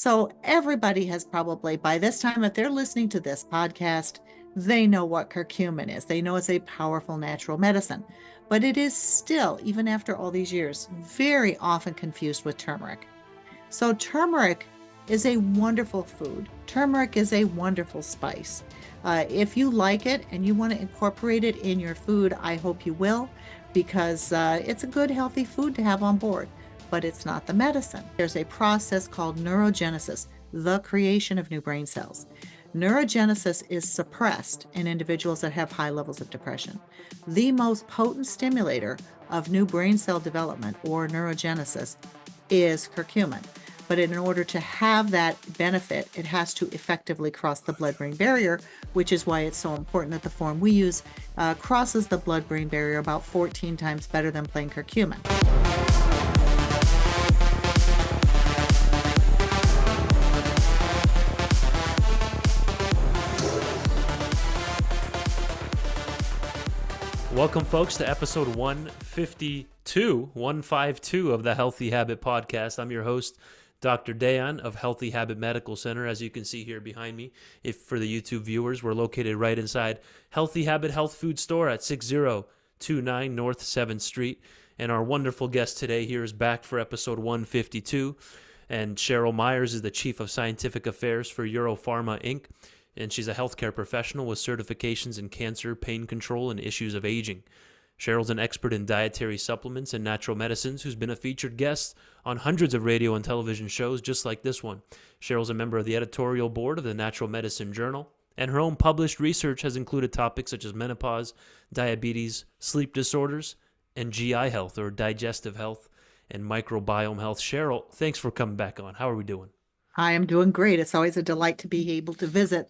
So everybody has probably, by this time, if they're listening to this podcast, they know what curcumin is. They know it's a powerful natural medicine. But it is still, even after all these years, very often confused with turmeric. So turmeric is a wonderful food. Turmeric is a wonderful spice. If you like it and you want to incorporate it in your food, I hope you will, because it's a good, healthy food to have on board. But it's not the medicine. There's a process called neurogenesis, the creation of new brain cells. Neurogenesis is suppressed in individuals that have high levels of depression. The most potent stimulator of new brain cell development, or neurogenesis, is curcumin. But in order to have that benefit, it has to effectively cross the blood-brain barrier, which is why it's so important that the form we use crosses the blood-brain barrier about 14 times better than plain curcumin. Welcome, folks, to episode 152 of the Healthy Habit Podcast. I'm your host, Dr. Dayan of Healthy Habit Medical Center. As you can see here behind me, if for the YouTube viewers, we're located right inside Healthy Habit Health Food Store at 6029 North 7th Street. And our wonderful guest today here is back for episode 152. And Cheryl Myers is the Chief of Scientific Affairs for EuroPharma, Inc., and she's a healthcare professional with certifications in cancer, pain control, and issues of aging. Cheryl's an expert in dietary supplements and natural medicines who's been a featured guest on hundreds of radio and television shows just like this one. Cheryl's a member of the editorial board of the Natural Medicine Journal, and her own published research has included topics such as menopause, diabetes, sleep disorders, and GI health or digestive health and microbiome health. Cheryl, thanks for coming back on. How are we doing? I am doing great. It's always a delight to be able to visit.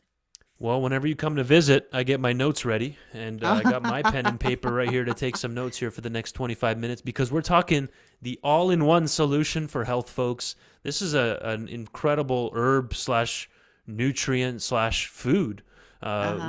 Well, whenever you come to visit, I get my notes ready, and I got my pen and paper right here to take some notes here for the next 25 minutes because we're talking the all-in-one solution for health, folks. This is an incredible herb slash nutrient slash food,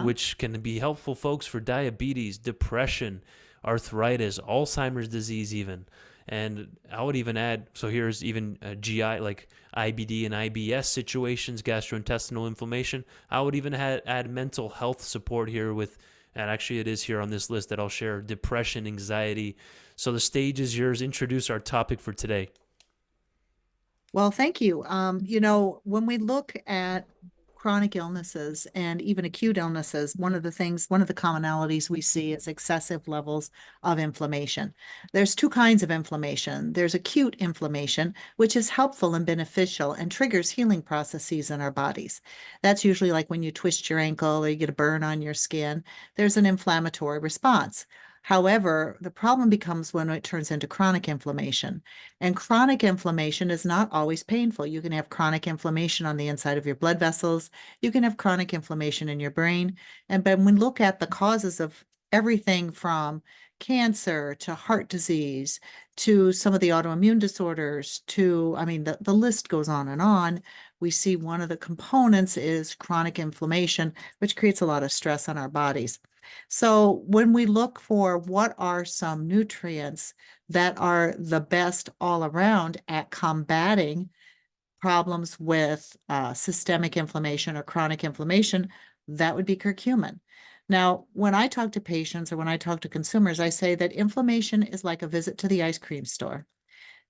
which can be helpful, folks, for diabetes, depression, arthritis, Alzheimer's disease even. And I would even add, so here's even GI, like IBD and IBS situations, gastrointestinal inflammation. I would even add mental health support here with, and actually it is here on this list that I'll share, depression, anxiety. So the stage is yours. Introduce our topic for today. Well, thank you. When we look at chronic illnesses and even acute illnesses, one of the commonalities we see is excessive levels of inflammation. There's two kinds of inflammation. There's acute inflammation, which is helpful and beneficial and triggers healing processes in our bodies. That's usually like when you twist your ankle or you get a burn on your skin. There's an inflammatory response. However, the problem becomes when it turns into chronic inflammation. And chronic inflammation is not always painful. You can have chronic inflammation on the inside of your blood vessels. You can have chronic inflammation in your brain. And when we look at the causes of everything from cancer to heart disease to some of the autoimmune disorders to, the list goes on. We see one of the components is chronic inflammation, which creates a lot of stress on our bodies. So when we look for what are some nutrients that are the best all around at combating problems with systemic inflammation or chronic inflammation, that would be curcumin. Now, when I talk to patients or when I talk to consumers, I say that inflammation is like a visit to the ice cream store.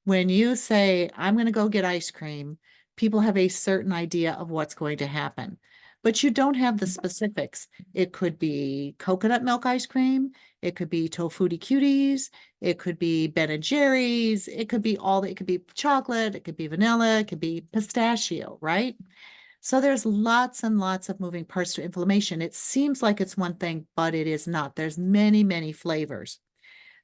When you say, I'm going to go get ice cream, people have a certain idea of what's going to happen. But you don't have the specifics. It could be coconut milk ice cream. It could be Tofutti Cuties. It could be Ben & Jerry's. It could be it could be chocolate. It could be vanilla. It could be pistachio, right? So there's lots and lots of moving parts to inflammation. It seems like it's one thing, but it is not. There's many, many flavors.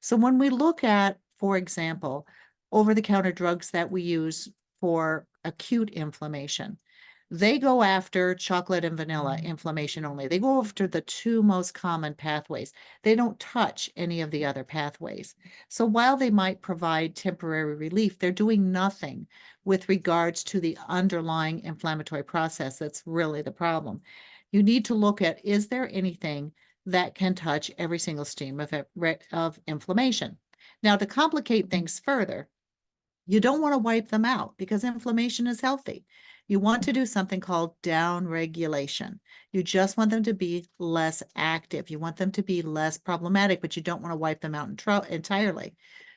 So when we look at, for example, over-the-counter drugs that we use for acute inflammation, they go after chocolate and vanilla inflammation only. They go after the two most common pathways. They don't touch any of the other pathways. So while they might provide temporary relief, they're doing nothing with regards to the underlying inflammatory process that's really the problem. You need to look at, is there anything that can touch every single stream of inflammation? Now, to complicate things further, you don't want to wipe them out because inflammation is healthy. You want to do something called down regulation. You just want them to be less active. You want them to be less problematic, but you don't want to wipe them out entirely.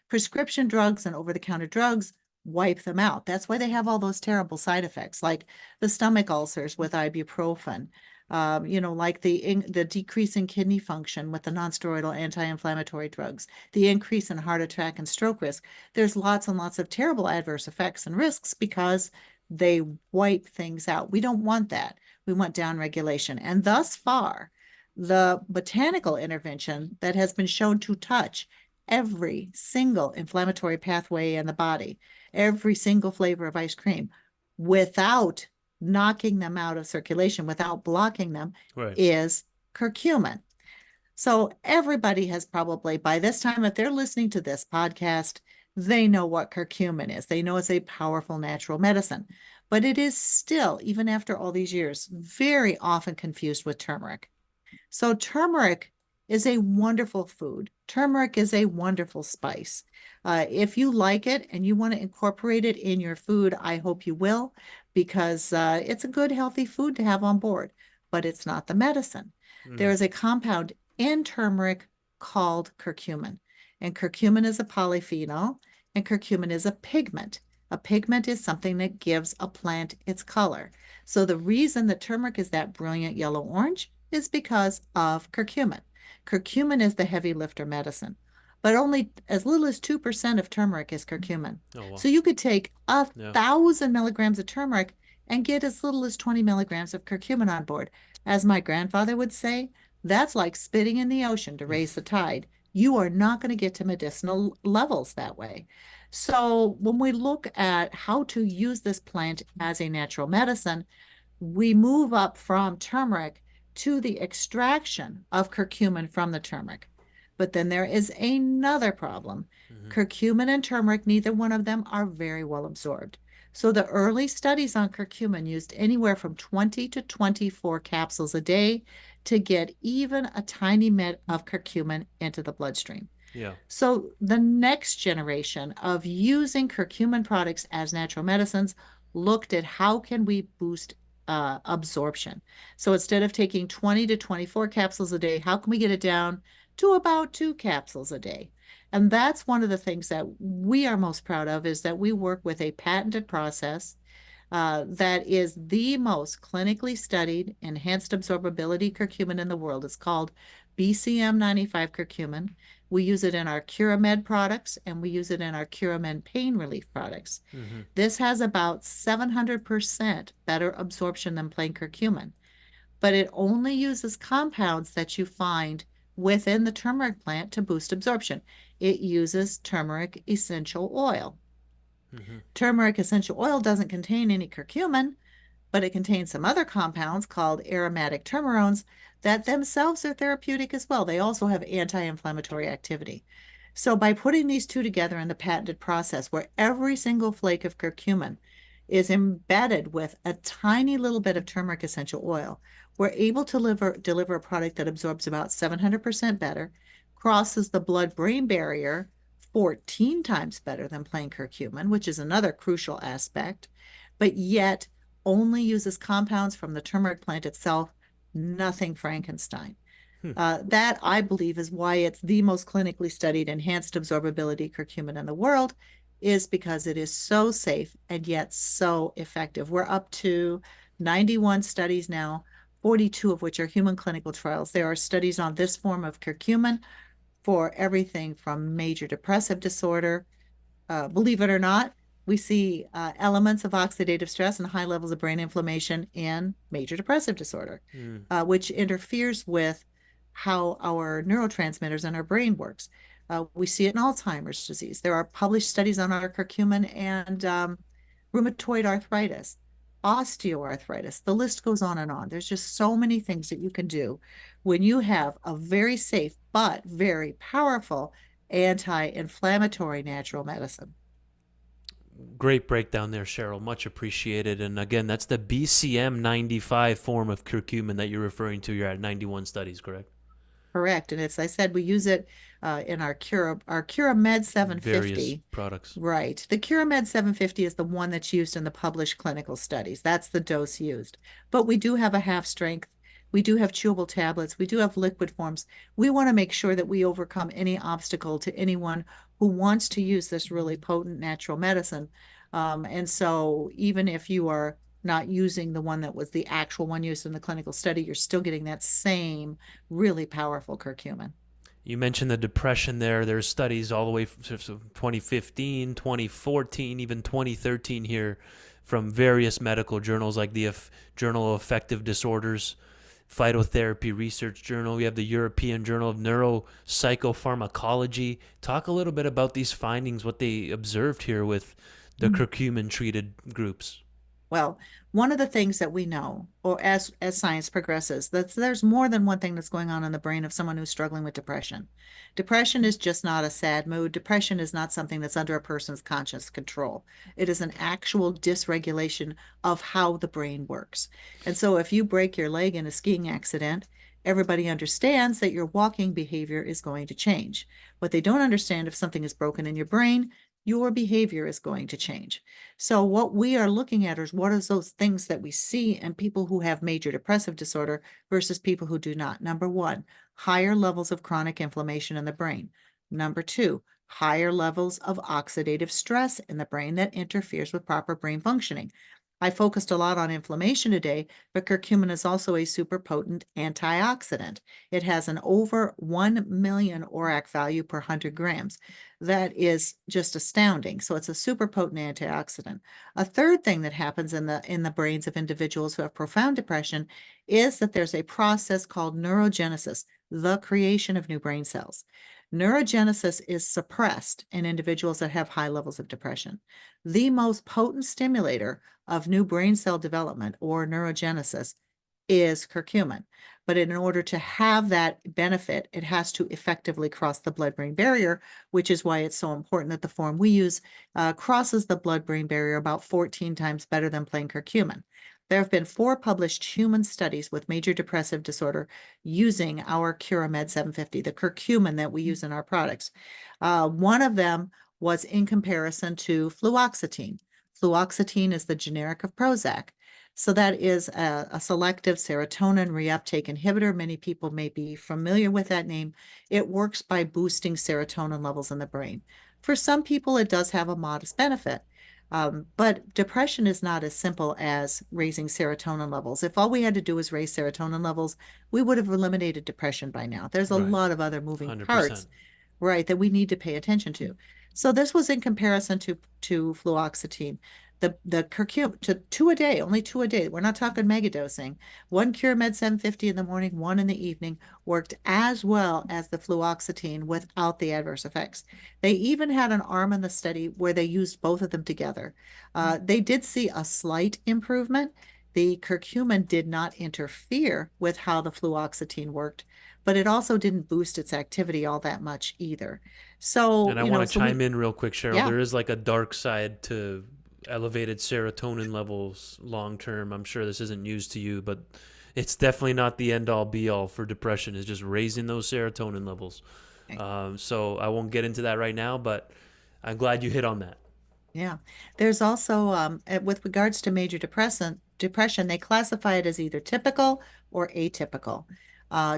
Prescription drugs and over-the-counter drugs wipe them out. That's why they have all those terrible side effects, like the stomach ulcers with ibuprofen, like the decrease in kidney function with the nonsteroidal anti-inflammatory drugs, the increase in heart attack and stroke risk. There's lots and lots of terrible adverse effects and risks because they wipe things out. We don't want that. We want down regulation. And thus far, the botanical intervention that has been shown to touch every single inflammatory pathway in the body, every single flavor of ice cream, without knocking them out of circulation, without blocking them, Right. is curcumin. So everybody has probably, by this time, if they're listening to this podcast, they know what curcumin is. They know it's a powerful natural medicine, but it is still, even after all these years, very often confused with turmeric. So turmeric is a wonderful food. Turmeric is a wonderful spice. If you like it and you want to incorporate it in your food, I hope you will, because it's a good, healthy food to have on board, but it's not the medicine. There Mm-hmm. is a compound in turmeric called curcumin, and curcumin is a polyphenol, and curcumin is a pigment. A pigment is something that gives a plant its color. So the reason that turmeric is that brilliant yellow-orange is because of curcumin. Curcumin is the heavy lifter medicine, but only as little as 2% of turmeric is curcumin. Oh, wow. So you could take a Yeah. 1,000 milligrams of turmeric and get as little as 20 milligrams of curcumin on board. As my grandfather would say, that's like spitting in the ocean to raise the tide. You are not going to get to medicinal levels that way. So when we look at how to use this plant as a natural medicine, we move up from turmeric to the extraction of curcumin from the turmeric. But then there is another problem. Mm-hmm. Curcumin and turmeric, neither one of them are very well absorbed. So the early studies on curcumin used anywhere from 20 to 24 capsules a day to get even a tiny bit of curcumin into the bloodstream. Yeah. So the next generation of using curcumin products as natural medicines looked at how can we boost absorption. So instead of taking 20 to 24 capsules a day, how can we get it down to about 2 capsules a day? And that's one of the things that we are most proud of is that we work with a patented process that is the most clinically studied enhanced absorbability curcumin in the world. It's called BCM 95 curcumin. We use it in our CuraMed products and we use it in our Curamin pain relief products. Mm-hmm. This has about 700% better absorption than plain curcumin, but it only uses compounds that you find within the turmeric plant to boost absorption. It uses turmeric essential oil. Mm-hmm. Turmeric essential oil doesn't contain any curcumin, but it contains some other compounds called aromatic turmerones that themselves are therapeutic as well. They also have anti-inflammatory activity. So by putting these two together in the patented process where every single flake of curcumin is embedded with a tiny little bit of turmeric essential oil, we're able to deliver a product that absorbs about 700% better, crosses the blood-brain barrier 14 times better than plain curcumin, which is another crucial aspect, but yet only uses compounds from the turmeric plant itself, nothing Frankenstein. Hmm. That, I believe, is why it's the most clinically studied enhanced absorbability curcumin in the world, is because it is so safe and yet so effective. We're up to 91 studies now, 42 of which are human clinical trials. There are studies on this form of curcumin for everything from major depressive disorder. Believe it or not, we see elements of oxidative stress and high levels of brain inflammation in major depressive disorder, Mm. which interferes with how our neurotransmitters in our brain works. We see it in Alzheimer's disease. There are published studies on our curcumin and rheumatoid arthritis, osteoarthritis. The list goes on and on. There's just so many things that you can do when you have a very safe but very powerful anti-inflammatory natural medicine. Great breakdown there, Cheryl. Much appreciated. And again, that's the BCM 95 form of curcumin that you're referring to. You're at 91 studies, correct? Correct. And as I said, we use it in our CuraMed Various 750. products. Right. The CuraMed 750 is the one that's used in the published clinical studies. That's the dose used. But we do have a half strength. We do have chewable tablets. We do have liquid forms. We want to make sure that we overcome any obstacle to anyone who wants to use this really potent natural medicine. And so even if you are not using the one that was the actual one used in the clinical study, you're still getting that same really powerful curcumin. You mentioned the depression there. There's studies all the way from 2015, 2014, even 2013 here from various medical journals like the Journal of Affective Disorders, Phytotherapy Research Journal. We have the European Journal of Neuropsychopharmacology. Talk a little bit about these findings, what they observed here with the curcumin treated groups. Well, one of the things that we know, or as science progresses, that there's more than one thing that's going on in the brain of someone who's struggling with depression. Depression is just not a sad mood. Depression is not something that's under a person's conscious control. It is an actual dysregulation of how the brain works. And so if you break your leg in a skiing accident, everybody understands that your walking behavior is going to change. What they don't understand, if something is broken in your brain, your behavior is going to change. So what we are looking at is what is those things that we see in people who have major depressive disorder versus people who do not. Number one, higher levels of chronic inflammation in the brain. Number two, higher levels of oxidative stress in the brain that interferes with proper brain functioning. I focused a lot on inflammation today, but curcumin is also a super potent antioxidant. It has an over 1 million ORAC value per 100 grams. That is just astounding. So it's a super potent antioxidant. A third thing that happens in the brains of individuals who have profound depression is that there's a process called neurogenesis, the creation of new brain cells. Neurogenesis is suppressed in individuals that have high levels of depression. The most potent stimulator of new brain cell development or neurogenesis is curcumin. But in order to have that benefit, it has to effectively cross the blood-brain barrier, which is why it's so important that the form we use crosses the blood-brain barrier about 14 times better than plain curcumin. There have been 4 published human studies with major depressive disorder using our CuraMed 750, the curcumin that we use in our products. One of them was in comparison to fluoxetine. Fluoxetine is the generic of Prozac. So that is a selective serotonin reuptake inhibitor. Many people may be familiar with that name. It works by boosting serotonin levels in the brain. For some people, it does have a modest benefit. But depression is not as simple as raising serotonin levels. If all we had to do was raise serotonin levels, we would have eliminated depression by now. There's a Right. lot of other moving parts, 100%. right, that we need to pay attention to. So this was in comparison to fluoxetine. The curcumin to 2 a day, only 2 a day. We're not talking mega dosing. One CuraMed 750 in the morning, one in the evening, worked as well as the fluoxetine without the adverse effects. They even had an arm in the study where they used both of them together. They did see a slight improvement. The curcumin did not interfere with how the fluoxetine worked, but it also didn't boost its activity all that much either. So, And I want to so chime we, in real quick, Cheryl. yeah. There is like a dark side to elevated serotonin levels long term. I'm sure this isn't news to you, but it's definitely not the end all be all for depression. Is just raising those serotonin levels. So I won't get into that right now, but I'm glad you hit on that. Yeah. There's also, with regards to major depression, they classify it as either typical or atypical.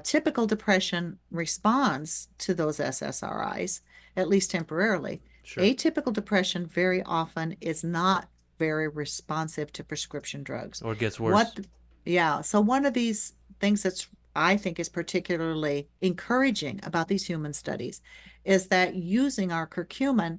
Typical depression responds to those SSRIs, at least temporarily. Sure. Atypical depression very often is not very responsive to prescription drugs. Or it gets worse. What, yeah. So one of these things that's I think is particularly encouraging about these human studies is that using our curcumin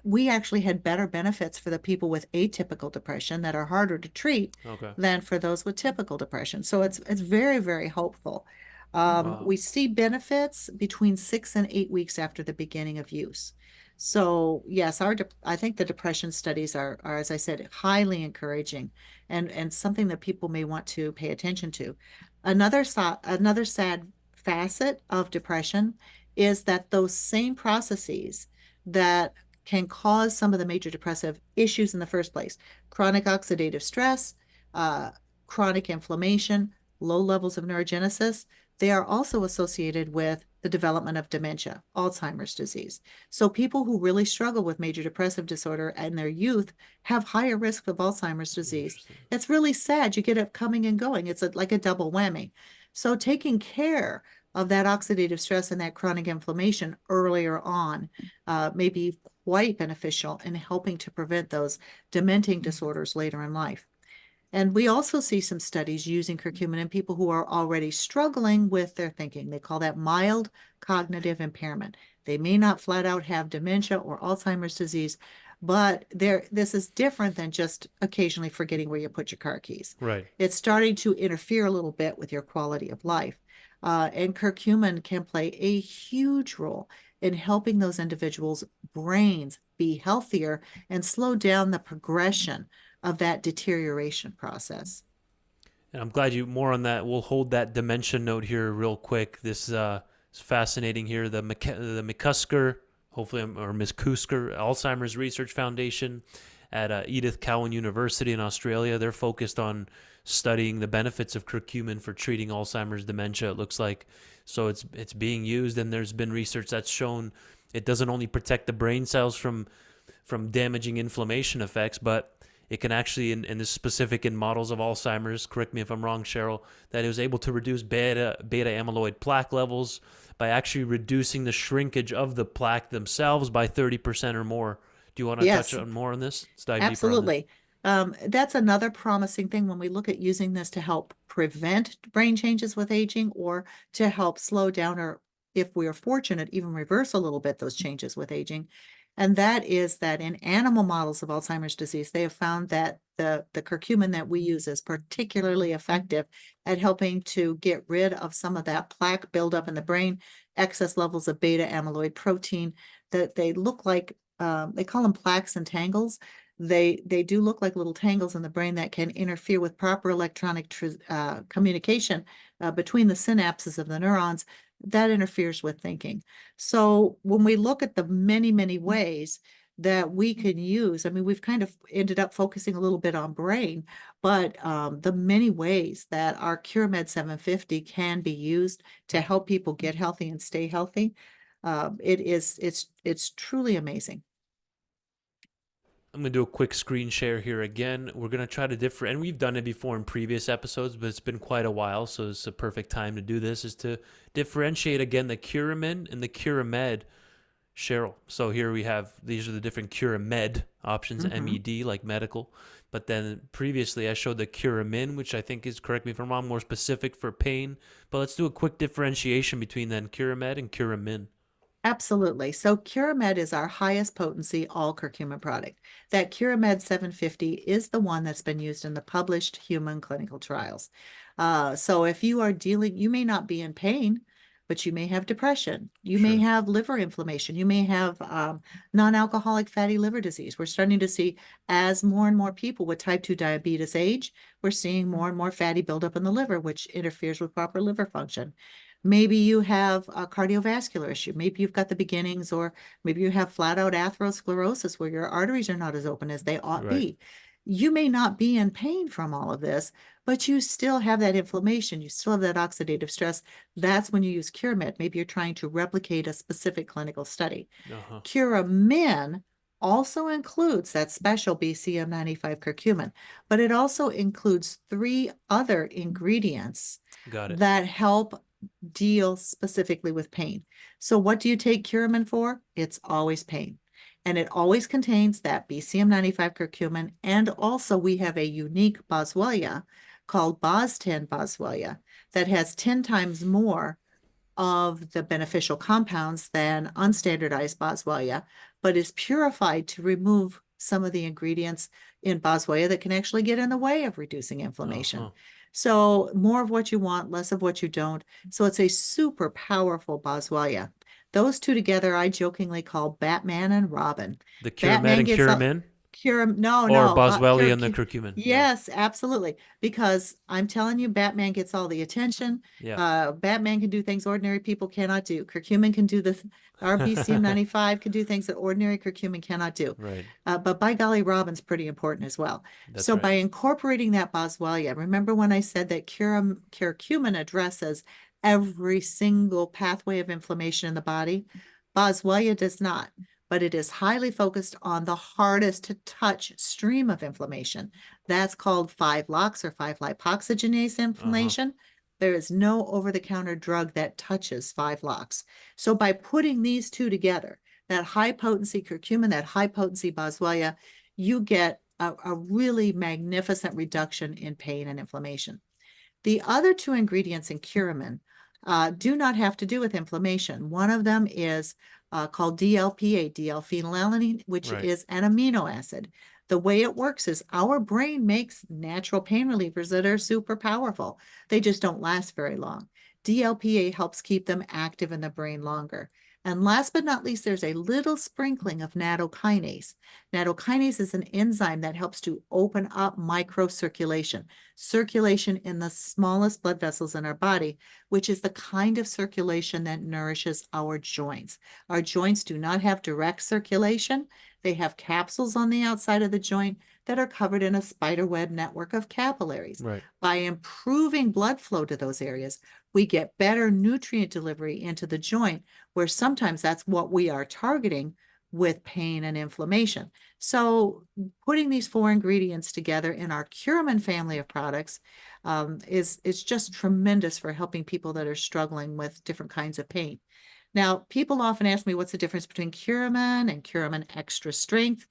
we actually had better benefits for the people with atypical depression that are harder to treat Okay. than for those with typical depression. So it's very, very hopeful. Wow. We see benefits between 6 and 8 weeks after the beginning of use. So yes, I think the depression studies are, as I said, highly encouraging and something that people may want to pay attention to. Another sad facet of depression is that those same processes that can cause some of the major depressive issues in the first place. Chronic oxidative stress, uh, chronic inflammation, low levels of neurogenesis. they are also associated with the development of dementia, Alzheimer's disease. So people who really struggle with major depressive disorder in their youth have higher risk of Alzheimer's disease. Interesting. It's really sad. You get it coming and going. It's like a double whammy. So taking care of that oxidative stress and that chronic inflammation earlier on may be quite beneficial in helping to prevent those dementing disorders later in life. And we also see some studies using curcumin in people who are already struggling with their thinking. They call that mild cognitive impairment. They may not flat out have dementia or Alzheimer's disease, but this is different than just occasionally forgetting where you put your car keys. Right. It's starting to interfere a little bit with your quality of life. And curcumin can play a huge role in helping those individuals' brains be healthier and slow down the progression of that deterioration process. And I'm glad you more on that. We'll hold that dementia note here real quick. This is fascinating here. The McCusker, hopefully, or Miss Kusker Alzheimer's Research Foundation at Edith Cowan University in Australia. They're focused on studying the benefits of curcumin for treating Alzheimer's dementia. It looks like so it's being used, and there's been research that's shown it doesn't only protect the brain cells from damaging inflammation effects, but it can actually, in this specific in models of Alzheimer's, correct me if I'm wrong, Cheryl, that it was able to reduce beta amyloid plaque levels by actually reducing the shrinkage of the plaque themselves by 30% or more. Do you want to touch Yes, on more on this? Let's dive deeper on this. absolutely. That's another promising thing when we look at using this to help prevent brain changes with aging or to help slow down or, if we are fortunate, even reverse a little bit those changes with aging. And that is that in animal models of Alzheimer's disease, they have found that the curcumin that we use is particularly effective at helping to get rid of some of that plaque buildup in the brain, excess levels of beta amyloid protein that they look like, they call them plaques and tangles. They do look like little tangles in the brain that can interfere with proper electronic communication between the synapses of the neurons. That interferes with thinking. So when we look at the many, many ways that we can use, I mean, we've kind of ended up focusing a little bit on brain, but the many ways that our CuraMed 750 can be used to help people get healthy and stay healthy, it's truly amazing. I'm going to do a quick screen share here again. We're going to try to differ, and we've done it before in previous episodes, but it's been quite a while, so it's a perfect time to do this, is to differentiate again the Curamin and the CuraMed, Cheryl. So here we have, these are the different CuraMed options, Mhm. MED, like medical. But then previously I showed the Curamin, which I think is, correct me if I'm wrong, more specific for pain. But let's do a quick differentiation between then CuraMed and Curamin. Absolutely. So CuraMed is our highest potency all curcumin product. That CuraMed 750 is the one that's been used in the published human clinical trials. So if you are dealing, you may not be in pain, but you may have depression. You may Sure. have liver inflammation. You may have non-alcoholic fatty liver disease. We're starting to see as more and more people with type 2 diabetes age, we're seeing more and more fatty buildup in the liver, which interferes with proper liver function. Maybe you have a cardiovascular issue. Maybe you've got the beginnings, or maybe you have flat out atherosclerosis where your arteries are not as open as they ought Right. be. You may not be in pain from all of this, but you still have that inflammation. You still have that oxidative stress. That's when you use CuraMed. Maybe you're trying to replicate a specific clinical study. Uh-huh. Curamin also includes that special BCM95 curcumin, but it also includes three other ingredients Got it. that help deal specifically with pain. So what do you take Curamin for? It's always pain. And it always contains that BCM95 curcumin. And also we have a unique boswellia called Bos-10 boswellia that has 10 times more of the beneficial compounds than unstandardized boswellia, but is purified to remove some of the ingredients in boswellia that can actually get in the way of reducing inflammation. Uh-huh. So more of what you want, less of what you don't. So it's a super powerful boswellia. Those two together, I jokingly call Batman and Robin. The CuraMed Batman and gets a Curamin? no, Or no, Boswellia and the curcumin? Yeah. yes, absolutely. Because I'm telling you, Batman gets all the attention. Yeah. Batman can do things ordinary people cannot do. Curcumin can do our BCM 95 can do things that ordinary curcumin cannot do. Right. But by golly, Robin's pretty important as well. That's So right. by incorporating that boswellia, remember when I said that curcumin addresses every single pathway of inflammation in the body. Boswellia does not, but it is highly focused on the hardest to touch stream of inflammation. That's called 5-LOX or 5-lipoxygenase Uh-huh. inflammation. There is no over-the-counter drug that touches 5-LOX. So by putting these two together, that high potency curcumin, that high potency boswellia, you get a really magnificent reduction in pain and inflammation. The other two ingredients in Curamin do not have to do with inflammation. One of them is called DLPA, D-L-phenylalanine, which Right. is an amino acid. The way it works is our brain makes natural pain relievers that are super powerful. They just don't last very long. DLPA helps keep them active in the brain longer. And last but not least, there's a little sprinkling of nattokinase. Nattokinase is an enzyme that helps to open up microcirculation, circulation in the smallest blood vessels in our body, which is the kind of circulation that nourishes our joints. Our joints do not have direct circulation. They have capsules on the outside of the joint that are covered in a spiderweb network of capillaries. Right. By improving blood flow to those areas, we get better nutrient delivery into the joint, where sometimes that's what we are targeting with pain and inflammation. So putting these four ingredients together in our Curamin family of products is just tremendous for helping people that are struggling with different kinds of pain. Now, people often ask me what's the difference between Curamin and Curamin Extra Strength.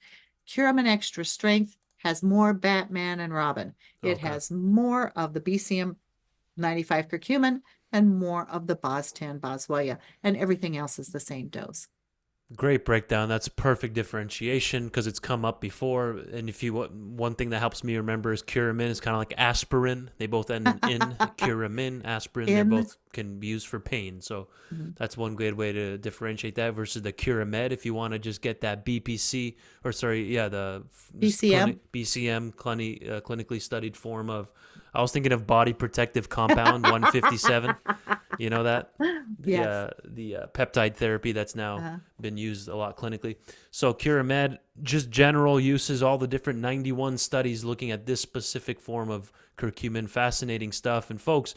Curamin Extra Strength has more Batman and Robin. It Okay. has more of the BCM 95 curcumin and more of the Bos-10 boswellia, and everything else is the same dose. Great breakdown. That's perfect differentiation because it's come up before. And if you one thing that helps me remember is Curamin is kind of like aspirin. They both end in Curamin, aspirin. They're In both can be used for pain. So mhm, that's one good way to differentiate that versus the CuraMed. If you want to just get that BPC or sorry, yeah, the BCM. BCM clinically studied form of. I was thinking of body protective compound 157. You know that? Yes. The peptide therapy that's now Uh, been used a lot clinically. So CuraMed, just general uses, all the different 91 studies looking at this specific form of curcumin. Fascinating stuff. And folks,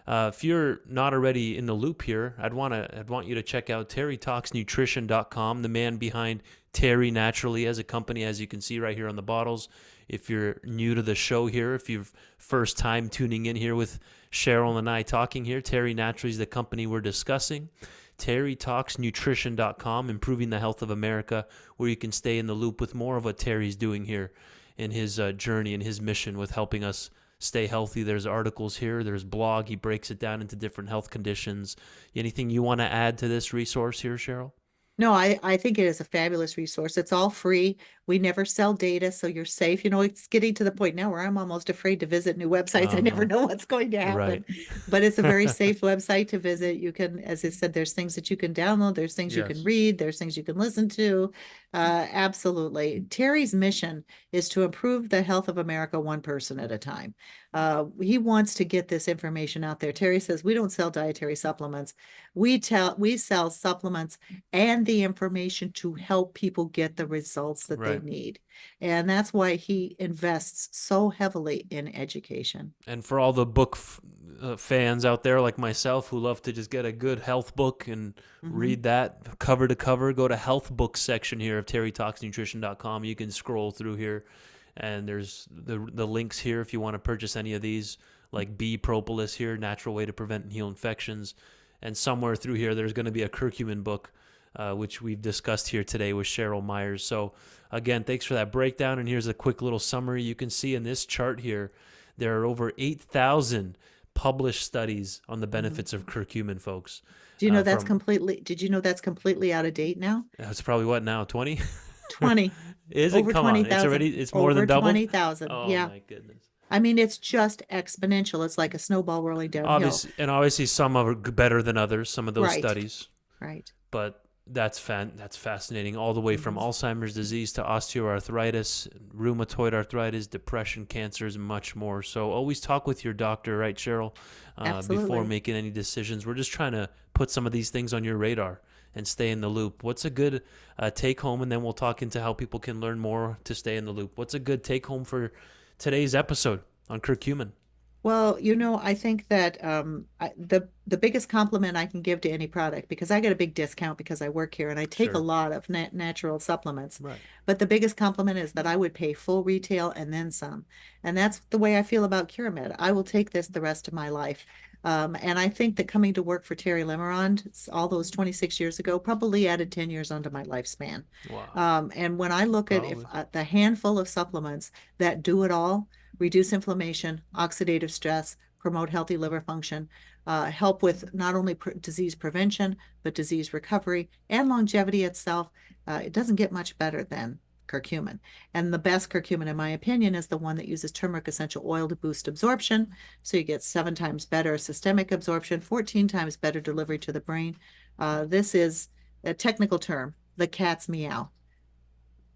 if you're not already in the loop here, I'd want you to check out terrytalksnutrition.com, the man behind Terry Naturally as a company, as you can see right here on the bottles. If you're new to the show here, if you're first time tuning in here with Cheryl and I talking here, Terry Naturally is the company we're discussing. TerryTalksNutrition.com, improving the health of America, where you can stay in the loop with more of what Terry's doing here in his journey and his mission with helping us stay healthy. There's articles here, there's blog. He breaks it down into different health conditions. Anything you want to add to this resource here, Cheryl? No, I think it is a fabulous resource. It's all free. We never sell data, so you're safe. You know, it's getting to the point now where I'm almost afraid to visit new websites. I never Uh-huh. know what's going to Right. happen, but it's a very safe website to visit. You can, as I said, there's things that you can download, there's things you can Yes. read, there's things you can listen to. Absolutely. Terry's mission is to improve the health of America one person at a time. He wants to get this information out there. Terry says we don't sell dietary supplements. We sell supplements and the information to help people get the results that they Right. need. And that's why he invests so heavily in education. And for all the book fans out there like myself who love to just get a good health book and Mhm. read that cover to cover, go to health book section here of terrytalksnutrition.com. You can scroll through here and there's the links here if you want to purchase any of these, like bee propolis here, natural way to prevent and heal infections. And somewhere through here, there's going to be a curcumin book, which we've discussed here today with Cheryl Myers. So again, thanks for that breakdown. And here's a quick little summary. You can see in this chart here, there are over 8,000 published studies on the Mhm. benefits of curcumin, folks. Do you know From did you know that's completely out of date now? It's probably what now, 20? 20, Is it? over Come on,20,000, it's more than over doubled. 20,000. Oh Yeah. my goodness. I mean, it's just exponential. It's like a snowball rolling downhill. Obviously, some are better than others. Some of those Right. studies, Right. but that's fascinating. All the way from Mhm. Alzheimer's disease to osteoarthritis, rheumatoid arthritis, depression, cancers, and much more. So always talk with your doctor, right, Cheryl, before Absolutely. making any decisions. We're just trying to put some of these things on your radar and stay in the loop. What's a good take home, and then we'll talk into how people can learn more to stay in the loop. What's a good take home for today's episode on curcumin? Well, I think that the biggest compliment I can give to any product, because I get a big discount because I work here and I take a Sure. lot of natural supplements, Right. but the biggest compliment is that I would pay full retail and then some. And that's the way I feel about CuraMed. I will take this the rest of my life. And I think that coming to work for Terry Lemerond all those 26 years ago probably added 10 years onto my lifespan. Wow. And when I look at if Probably. the handful of supplements that do it all, reduce inflammation, oxidative stress, promote healthy liver function, help with not only disease prevention, but disease recovery and longevity itself. It doesn't get much better than curcumin. And the best curcumin, in my opinion, is the one that uses turmeric essential oil to boost absorption. So you get 7 times better systemic absorption, 14 times better delivery to the brain. This is a technical term, the cat's meow.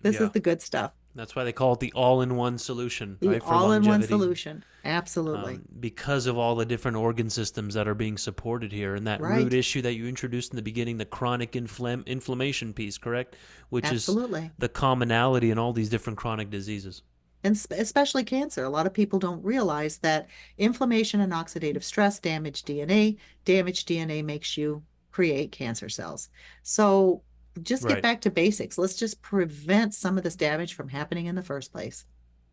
This is Yeah. the good stuff, That's why they call it the all-in-one solution, the right? For all-in-one longevity. solution. Absolutely. Because of all the different organ systems that are being supported here, and that root Right. issue that you introduced in the beginning, the chronic inflammation piece, correct? Which is Absolutely. the commonality in all these different chronic diseases. And especially cancer. A lot of people don't realize that inflammation and oxidative stress damage DNA. Damaged DNA makes you create cancer cells. So just get Right. back to basics. Let's just prevent some of this damage from happening in the first place.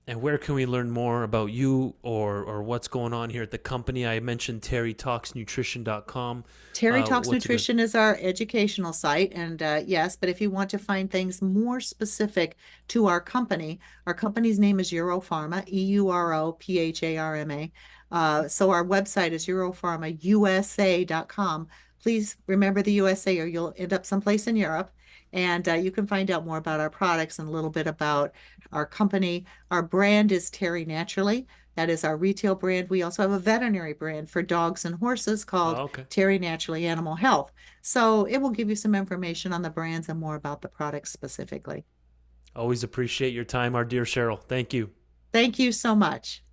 And where can we learn more about you or what's going on here at the company? I mentioned terrytalksnutrition.com. Terry Talks What's a good? Nutrition is our educational site. And yes, but if you want to find things more specific to our company's name is EuroPharma, EuroPharma. So our website is EuroPharmaUSA.com. Please remember the USA or you'll end up someplace in Europe. And you can find out more about our products and a little bit about our company. Our brand is Terry Naturally. That is our retail brand. We also have a veterinary brand for dogs and horses called Oh, okay. Terry Naturally Animal Health. So it will give you some information on the brands and more about the products specifically. Always appreciate your time, our dear Cheryl. Thank you. Thank you so much.